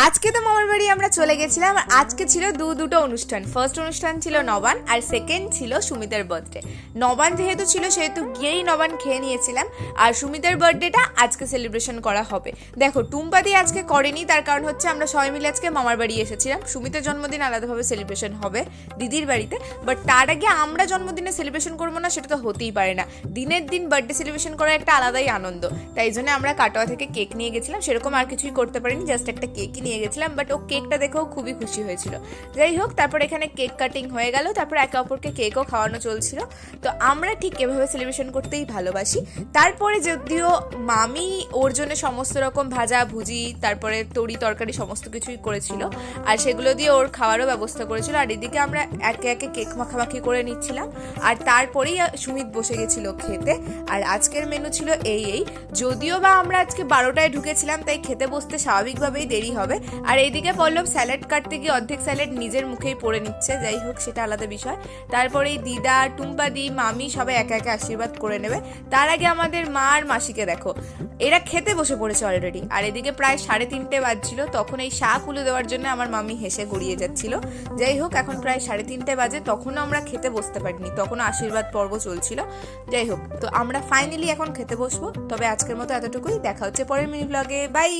আজকে তো মামার বাড়ি আমরা চলে গেছিলাম। আজকে ছিল দুটো অনুষ্ঠান। ফার্স্ট অনুষ্ঠান ছিল নবান, আর সেকেন্ড ছিল সুমিতার বার্থডে। নবান যেহেতু ছিল সেহেতু গিয়েই নবান খেয়ে নিয়েছিলাম, আর সুমিতার বার্থডেটা আজকে সেলিব্রেশন করা হবে। দেখো, টুম্পাদি আজকে করেনি, তার কারণ হচ্ছে আমরা সবাই মিলে আজকে মামার বাড়ি এসেছিলাম। সুমিতার জন্মদিন আলাদাভাবে সেলিব্রেশন হবে দিদির বাড়িতে, বাট তার আগে আমরা জন্মদিনে সেলিব্রেশন করবো না সেটা তো হতেই পারে না। দিনের দিন বার্থডে সেলিব্রেশন করার একটা আলাদাই আনন্দ, তাই জন্য আমরা কাটোয়া থেকে কেক নিয়ে গেছিলাম। সেরকম আর কিছুই করতে পারিনি, জাস্ট একটা কেকই নিয়ে গেছিলাম, বাট ও কেকটা দেখেও খুবই খুশি হয়েছিল। যাই হোক, তারপর এখানে কেক কাটিং হয়ে গেল, তারপর একে অপরকে কেকও খাওয়ানো চলছিল। তো আমরা ঠিক এভাবে সেলিব্রেশন করতেই ভালোবাসি। তারপরে যদিও মামি ওর জন্য সমস্ত রকম ভাজা ভুজি, তারপরে তরি তরকারি সমস্ত কিছুই করেছিল, আর সেগুলো দিয়ে ওর খাওয়ারও ব্যবস্থা করেছিল। আর এদিকে আমরা একে একে কেক মাখামাখি করে নিচ্ছিলাম, আর তারপরেই সুমিত বসে গেছিল খেতে। আর আজকের মেনু ছিল এই যদিও বা আমরা আজকে 12টায় ঢুকেছিলাম, তাই খেতে বসতে স্বাভাবিকভাবেই দেরি হবে। আর এইদিকে পল্লব স্যালাড কাটতে গিয়ে অর্ধেক স্যালাড নিজের মুখেই পড়ে নিচ্ছে, যাই হোক সেটা আলাদা বিষয়। তারপরে দিদা, টুম্পাদি, মামি সবাই একে একে আশীর্বাদ করে নেবে। তার আগে আমাদের মা আর মাসিকে দেখো, এরা খেতে বসে পড়েছে অলরেডি। আর এদিকে প্রায় 3:30 বাজছিল, তখন এই শাক উলু দেওয়ার জন্য আমার মামি হেসে গড়িয়ে যাচ্ছিল। যাই হোক, এখন প্রায় 3:30 বাজে, তখনও আমরা খেতে বসতে পারিনি, তখনও আশীর্বাদ পর্ব চলছিল। যাই হোক, তো আমরা ফাইনালি এখন খেতে বসবো। তবে আজকের মতো এতটুকুই, দেখা হচ্ছে পরের মিনি ব্লগে। বাই।